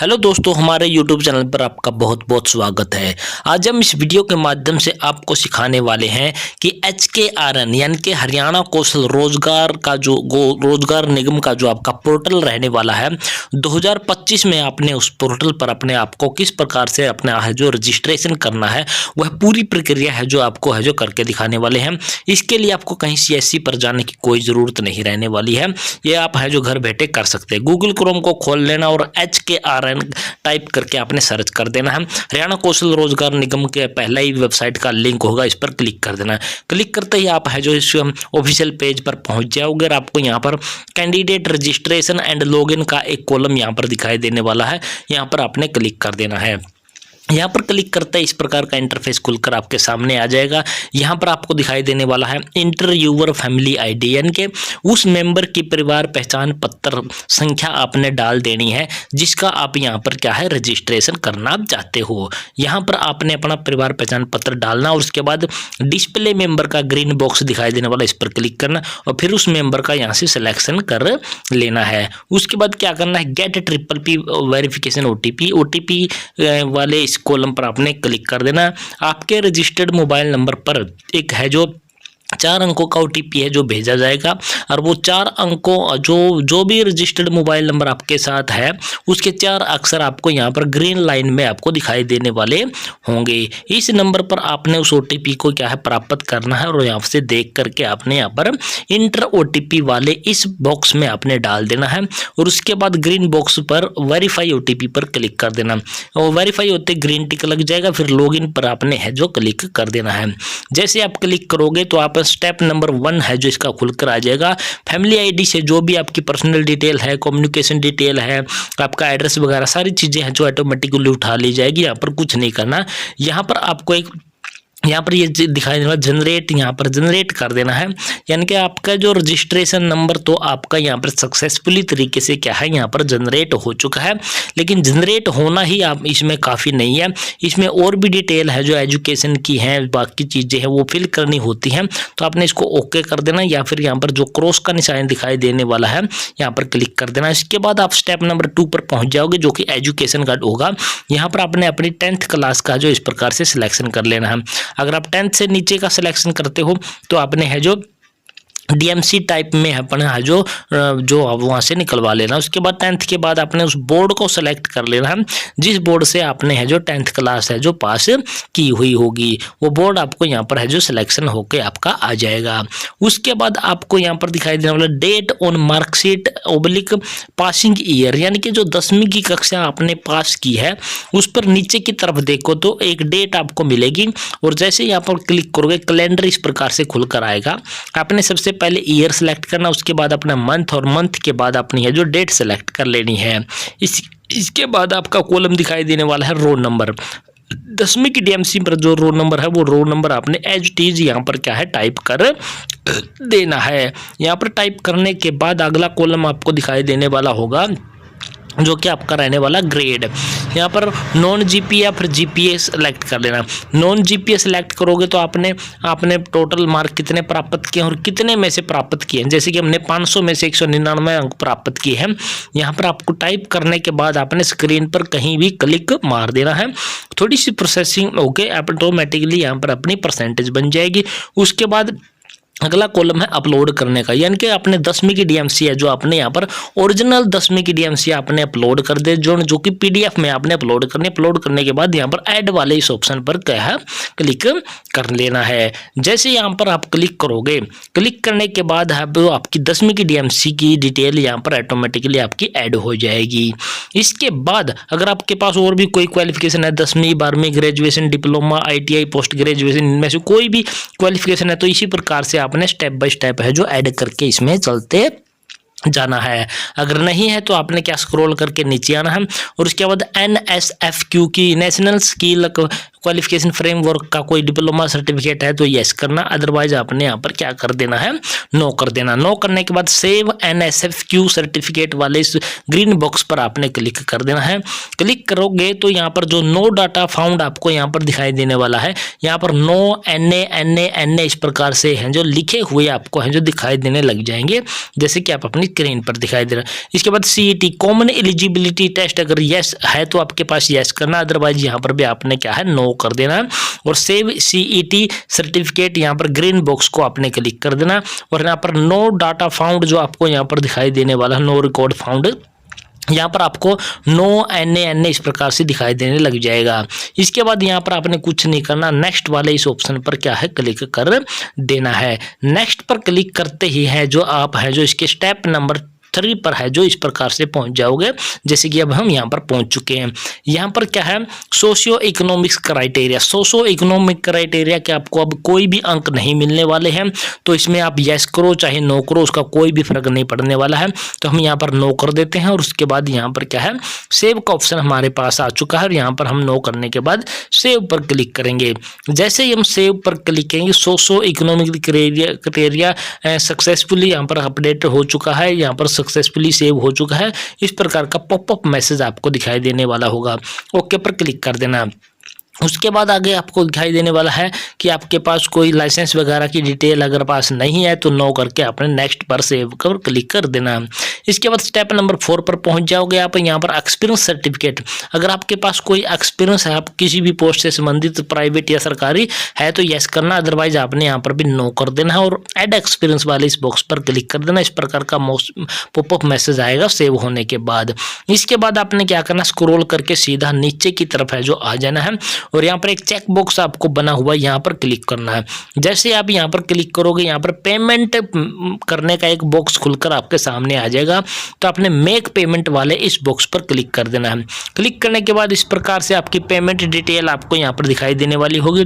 Hello दोस्तों, हमारे YouTube channel पर आपका बहुत बहुत स्वागत है। आज हम इस वीडियो के माध्यम से आपको सिखाने वाले हैं कि HKRN यानी कि हरियाणा कौशल रोजगार का जो रोजगार निगम का जो आपका पोर्टल रहने वाला है 2025 में आपने उस पोर्टल पर अपने आप को किस प्रकार से अपना है जो रजिस्ट्रेशन करना है, वह पूरी प्रक्रिया है जो आपको है जो करके दिखाने वाले हैं। इसके लिए आपको कहीं CSC पर जाने की कोई ज़रूरत नहीं रहने वाली है। ये आप है जो घर बैठे कर सकते हैं। गूगल क्रोम को खोल लेना और HKRN टाइप करके आपने सर्च कर देना है। हरियाणा कौशल रोजगार निगम के पहला ही वेबसाइट का लिंक होगा, इस पर क्लिक कर देना है। क्लिक करते ही आप है जो इस ऑफिशियल पेज पर पहुंच जाओगे और आपको यहाँ पर कैंडिडेट रजिस्ट्रेशन एंड लॉगिन का एक कॉलम यहाँ पर दिखाई देने वाला है। यहाँ पर आपने क्लिक कर देना है। यहाँ पर क्लिक करते ही इस प्रकार का इंटरफेस खुलकर आपके सामने आ जाएगा। यहाँ पर आपको दिखाई देने वाला है इंटर यूवर फैमिली ID, यानी कि उस मेंबर की परिवार पहचान पत्र संख्या आपने डाल देनी है जिसका आप यहाँ पर क्या है रजिस्ट्रेशन करना चाहते हो। यहाँ पर आपने अपना परिवार पहचान पत्र डालना और उसके बाद डिस्प्ले मेंबर का ग्रीन बॉक्स दिखाई देने वाला, इस पर क्लिक करना और फिर उस मेंबर का यहाँ से सिलेक्शन कर लेना है। उसके बाद क्या करना है, गेट PPP वेरिफिकेशन OTP वाले इस कॉलम पर आपने क्लिक कर देना। आपके रजिस्टर्ड मोबाइल नंबर पर एक है जो 4 अंकों का OTP है जो भेजा जाएगा और वो 4 अंकों जो भी रजिस्टर्ड मोबाइल नंबर आपके साथ है उसके 4 अक्षर आपको यहाँ पर ग्रीन लाइन में आपको दिखाई देने वाले होंगे। इस नंबर पर आपने उस OTP को क्या है प्राप्त करना है और यहाँ से देख करके आपने यहाँ पर इंटर OTP वाले इस बॉक्स में आपने डाल देना है और उसके बाद ग्रीन बॉक्स पर वेरीफाई OTP पर क्लिक कर देना और वेरीफाई होते ग्रीन टिक लग जाएगा। फिर लॉगिन पर आपने है जो क्लिक कर देना है। जैसे आप क्लिक करोगे तो आप स्टेप नंबर 1 है जो इसका खुलकर आ जाएगा। फैमिली ID से जो भी आपकी पर्सनल डिटेल है, कम्युनिकेशन डिटेल है, आपका एड्रेस वगैरह सारी चीज़ें हैं जो ऑटोमेटिकली उठा ली जाएगी। यहाँ पर कुछ नहीं करना। यहाँ पर आपको एक यहाँ पर ये दिखाई देना जनरेट, यहाँ पर जनरेट कर देना है, यानी कि आपका जो रजिस्ट्रेशन नंबर तो आपका यहाँ पर सक्सेसफुली तरीके से क्या है यहाँ पर जनरेट हो चुका है। लेकिन जनरेट होना ही आप इसमें काफ़ी नहीं है, इसमें और भी डिटेल है जो एजुकेशन की है, बाकी चीज़ें हैं वो फिल करनी होती हैं। तो आपने इसको ओके कर देना या फिर यहाँ पर जो क्रॉस का निशान दिखाई देने वाला है यहाँ पर क्लिक कर देना। इसके बाद आप स्टेप नंबर 2 पर पहुँच जाओगे जो कि एजुकेशन का होगा। यहाँ पर आपने अपनी 10th क्लास का जो इस प्रकार से सिलेक्शन कर लेना है। अगर आप 10th से नीचे का सिलेक्शन करते हो तो आपने है जो DMC टाइप में अपना है जो वहाँ से निकलवा लेना। उसके बाद 10th के बाद आपने उस बोर्ड को सेलेक्ट कर लेना है जिस बोर्ड से आपने है जो 10th क्लास है जो पास की हुई होगी, वो बोर्ड आपको यहाँ पर है जो सिलेक्शन होके आपका आ जाएगा। उसके बाद आपको यहाँ पर दिखाई देने वाला date on marksheet oblique passing year, यानी कि जो 10वीं की कक्षा आपने पास की है उस पर नीचे की तरफ देखो तो एक डेट आपको मिलेगी और जैसे यहाँ पर क्लिक करोगे कैलेंडर इस प्रकार से खुलकर आएगा। आपने सबसे पहले ईयर सेलेक्ट करना, उसके बाद अपना मंथ और मंथ के बाद अपनी है जो डेट सेलेक्ट कर लेनी है। इसके बाद आपका कॉलम दिखाई देने वाला है रोल नंबर। 10वीं की DMC पर जो रोल नंबर है वो रोल नंबर आपने एज इट इज यहाँ पर क्या है टाइप कर देना है। यहाँ पर टाइप करने के बाद अगला कॉलम आपको दिखाई देने वाला होगा जो कि आपका रहने वाला ग्रेड। यहाँ पर नॉन GPA या फिर GPA सेलेक्ट कर लेना। नॉन GPA सेलेक्ट करोगे तो आपने टोटल मार्क कितने प्राप्त किए और कितने में से प्राप्त किए हैं। जैसे कि हमने 500 में से 199 अंक प्राप्त किए हैं। यहाँ पर आपको टाइप करने के बाद आपने स्क्रीन पर कहीं भी क्लिक मार देना है। थोड़ी सी प्रोसेसिंग होके ऑटोमेटिकली यहाँ पर अपनी परसेंटेज बन जाएगी। उसके बाद अगला कॉलम है अपलोड करने का, यानी कि आपने 10वीं की DMC है जो आपने यहाँ पर ओरिजिनल 10वीं की DMC आपने अपलोड कर दे जो कि PDF में आपने अपलोड करनी। अपलोड करने के बाद यहाँ पर ऐड वाले इस ऑप्शन पर क्या है क्लिक कर लेना है। जैसे यहाँ पर आप क्लिक करोगे, क्लिक करने के बाद आपकी 10वीं की DMC की डिटेल यहाँ पर ऑटोमेटिकली आपकी ऐड हो जाएगी। इसके बाद अगर आपके पास और भी कोई क्वालिफिकेशन है, 10वीं 12वीं graduation diploma ITI post graduation, इनमें से कोई भी क्वालिफिकेशन है तो इसी प्रकार से आपने स्टेप बाय स्टेप है जो ऐड करके इसमें चलते जाना है। अगर नहीं है तो आपने क्या स्क्रॉल करके नीचे आना है और उसके बाद NSFQ की नेशनल स्किल क्वालिफिकेशन फ्रेमवर्क का कोई डिप्लोमा सर्टिफिकेट है तो यस करना, अदरवाइज आपने यहाँ पर क्या कर देना है नो कर देना। नो करने के बाद सेव NSFQ सर्टिफिकेट वाले इस ग्रीन बॉक्स पर आपने क्लिक कर देना है। क्लिक करोगे तो यहाँ पर जो नो डाटा फाउंड आपको यहाँ पर दिखाई देने वाला है, यहाँ पर नो NA इस प्रकार से हैं जो लिखे हुए आपको हैं जो दिखाई देने लग जाएंगे। जैसे कि आप अपनी स्क्रीन पर दिखाई दे रहा है। इसके बाद CET कॉमन एलिजिबिलिटी टेस्ट अगर यस है तो आपके पास यस करना, अदरवाइज यहाँ पर भी आपने क्या है नो कर देना है। और सेव CET सर्टिफिकेट यहाँ पर ग्रीन बॉक्स को आपने क्लिक कर देना। और यहाँ पर नो डाटा फाउंड जो आपको यहाँ पर दिखाई देने वाला है, नो रिकॉर्ड फाउंड, यहाँ पर आपको नो NA इस प्रकार से दिखाई देने लग जाएगा। इसके बाद यहाँ पर आपने कुछ नहीं करना, नेक्स्ट वाले इस ऑप्शन पर क्या है क्लिक कर देना है। नेक्स्ट पर क्लिक करते ही है जो आप है जो इसके स्टेप नंबर 3 पर है जो इस प्रकार से पहुंच जाओगे, जैसे कि अब हम यहाँ पर पहुंच चुके हैं। यहाँ पर क्या है socio economics criteria, socio economic criteria के आपको अब कोई भी अंक नहीं मिलने वाले हैं, तो इसमें आप यस करो चाहे नो करो उसका कोई भी फर्क नहीं पड़ने वाला है। तो हम यहाँ पर नो कर देते हैं और उसके बाद यहाँ पर क्या है सेव का ऑप्शन हमारे पास आ चुका है। और यहाँ पर हम नो करने के बाद सेव पर क्लिक करेंगे। जैसे ही हम सेव पर क्लिक करेंगे सोशियो इकोनॉमिक क्राइटेरिया सक्सेसफुली यहाँ पर अपडेट हो चुका है, यहाँ पर सक्सेसफुली सेव हो चुका है। इस प्रकार का पॉपअप मैसेज आपको दिखाई देने वाला होगा। ओके पर क्लिक कर देना। उसके बाद आगे आपको दिखाई देने वाला है कि आपके पास कोई लाइसेंस वगैरह की डिटेल अगर पास नहीं है तो नो करके आपने नेक्स्ट पर सेव कर क्लिक कर देना। इसके बाद स्टेप नंबर 4 पर पहुंच जाओगे आप। यहाँ पर एक्सपीरियंस सर्टिफिकेट, अगर आपके पास कोई एक्सपीरियंस है, आप किसी भी पोस्ट से संबंधित प्राइवेट या सरकारी है तो यस करना, अदरवाइज आपने यहाँ पर भी नो कर देना है और ऐड एक्सपीरियंस वाले इस बॉक्स पर क्लिक कर देना। इस प्रकार का पॉपअप मैसेज आएगा सेव होने के बाद। इसके बाद आपने क्या करना, स्क्रॉल करके सीधा नीचे की तरफ है जो आ जाना है और यहाँ पर एक चेक बॉक्स आपको बना हुआ यहाँ पर क्लिक करना है। जैसे आप यहाँ पर क्लिक करोगे यहाँ पर पेमेंट करने का एक बॉक्स खुलकर आपके सामने आ जाएगा, तो आपने मेक पेमेंट वाले इस बॉक्स पर क्लिक कर देना है। क्लिक करने के बाद इस प्रकार से आपकी पेमेंट डिटेल आपको यहाँ पर दिखाई देने वाली होगी।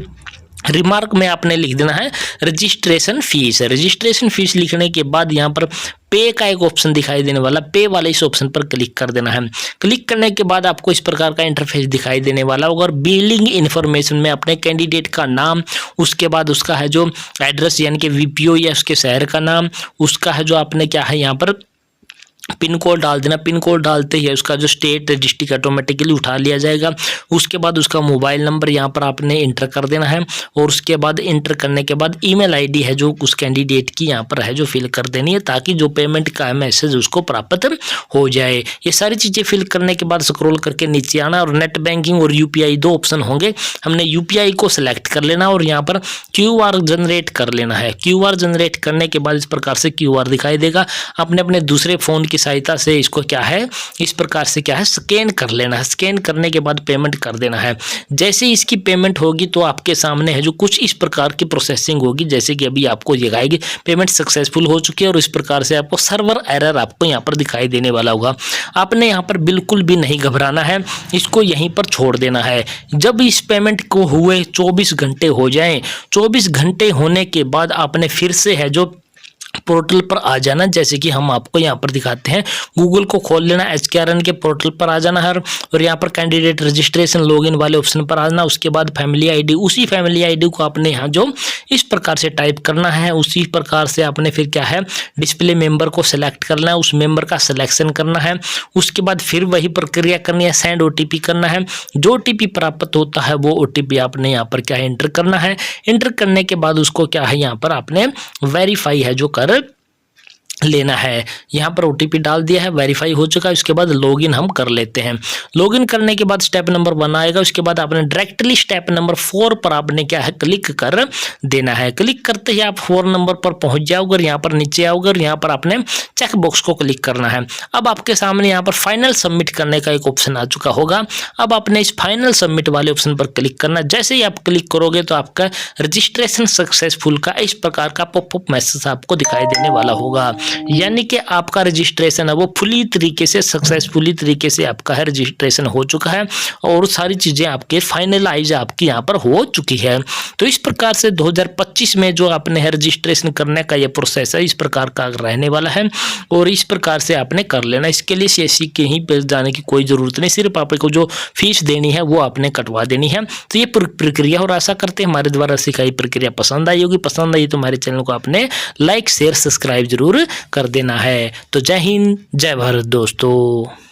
रिमार्क में आपने लिख देना है रजिस्ट्रेशन फीस। रजिस्ट्रेशन फीस लिखने के बाद यहाँ पर पे का एक ऑप्शन दिखाई देने वाला, पे वाले इस ऑप्शन पर क्लिक कर देना है। क्लिक करने के बाद आपको इस प्रकार का इंटरफेस दिखाई देने वाला होगा और बिलिंग इन्फॉर्मेशन में अपने कैंडिडेट का नाम, उसके बाद उसका है जो एड्रेस यानी कि VPO या उसके शहर का नाम, उसका है जो आपने क्या है यहाँ पर पिन कोड डाल देना। पिन कोड डालते ही उसका जो स्टेट डिस्ट्रिक्ट ऑटोमेटिकली उठा लिया जाएगा। उसके बाद उसका मोबाइल नंबर यहाँ पर आपने इंटर कर देना है और उसके बाद इंटर करने के बाद ईमेल आईडी है जो उस कैंडिडेट की यहाँ पर है जो फिल कर देनी है, ताकि जो पेमेंट का मैसेज उसको प्राप्त हो जाए। ये सारी चीज़ें फिल करने के बाद स्क्रॉल करके नीचे आना और नेट बैंकिंग और UPI 2 ऑप्शन होंगे। हमने UPI को सिलेक्ट कर लेना और यहाँ पर QR जनरेट कर लेना है। QR जनरेट करने के बाद इस प्रकार से QR दिखाई देगा। आपने अपने दूसरे फ़ोन की सहायता से इसको क्या है इस प्रकार से क्या है स्कैन कर लेना है। स्कैन करने के बाद पेमेंट कर देना है। जैसे इसकी पेमेंट होगी तो आपके सामने है जो कुछ इस प्रकार की प्रोसेसिंग होगी, जैसे कि अभी आपको दिखाएगी पेमेंट सक्सेसफुल हो चुकी है और इस प्रकार से आपको सर्वर एरर आपको यहाँ पर दिखाई देने वाला होगा। आपने यहाँ पर बिल्कुल भी नहीं घबराना है, इसको यहीं पर छोड़ देना है। जब इस पेमेंट को हुए 24 घंटे हो जाएं, 24 घंटे होने के बाद आपने फिर से है जो पोर्टल पर आ जाना, जैसे कि हम आपको यहाँ पर दिखाते हैं। गूगल को खोल लेना, HKRN के पोर्टल पर आ जाना है और यहाँ पर कैंडिडेट रजिस्ट्रेशन लॉगिन वाले ऑप्शन पर आ जाना। उसके बाद फैमिली आईडी, उसी फैमिली आईडी को आपने यहाँ जो इस प्रकार से टाइप करना है, उसी प्रकार से आपने फिर क्या है डिस्प्ले मेंबर को सिलेक्ट करना है, उस मेंबर का सिलेक्शन करना है। उसके बाद फिर वही प्रक्रिया करनी है, सेंड OTP करना है। जो OTP प्राप्त होता है वो OTP आपने यहाँ पर क्या है एंटर करना है। एंटर करने के बाद उसको क्या है यहाँ पर आपने वेरीफाई है जो कर लेना है। यहाँ पर OTP डाल दिया है, वेरीफाई हो चुका है। उसके बाद लॉगिन हम कर लेते हैं। लॉगिन करने के बाद स्टेप नंबर 1 आएगा। उसके बाद आपने डायरेक्टली स्टेप नंबर 4 पर आपने क्या है क्लिक कर देना है। क्लिक करते ही आप 4 नंबर पर पहुंच जाओगे, यहाँ पर नीचे आओगे और यहाँ पर आपने चेक बॉक्स को क्लिक करना है। अब आपके सामने यहाँ पर फाइनल सबमिट करने का एक ऑप्शन आ चुका होगा। अब आपने इस फाइनल सबमिट वाले ऑप्शन पर क्लिक करना। जैसे ही आप क्लिक करोगे तो आपका रजिस्ट्रेशन सक्सेसफुल का इस प्रकार का पॉपअप मैसेज आपको दिखाई देने वाला होगा, यानी कि आपका रजिस्ट्रेशन है वो फुली तरीके से सक्सेसफुली तरीके से आपका है रजिस्ट्रेशन हो चुका है और सारी चीज़ें आपके फाइनलाइज आपकी यहाँ पर हो चुकी है। तो इस प्रकार से 2025 में जो आपने है रजिस्ट्रेशन करने का ये प्रोसेस है इस प्रकार का रहने वाला है और इस प्रकार से आपने कर लेना। इसके लिए CSC के ही पे जाने की कोई ज़रूरत नहीं, सिर्फ आपको जो फीस देनी है वो आपने कटवा देनी है। तो ये प्रक्रिया और आशा करते हैं हमारे द्वारा सिखाई प्रक्रिया पसंद आई होगी। पसंद आई तो हमारे चैनल को आपने लाइक शेयर सब्सक्राइब जरूर कर देना है। तो जय हिंद जय भारत दोस्तों।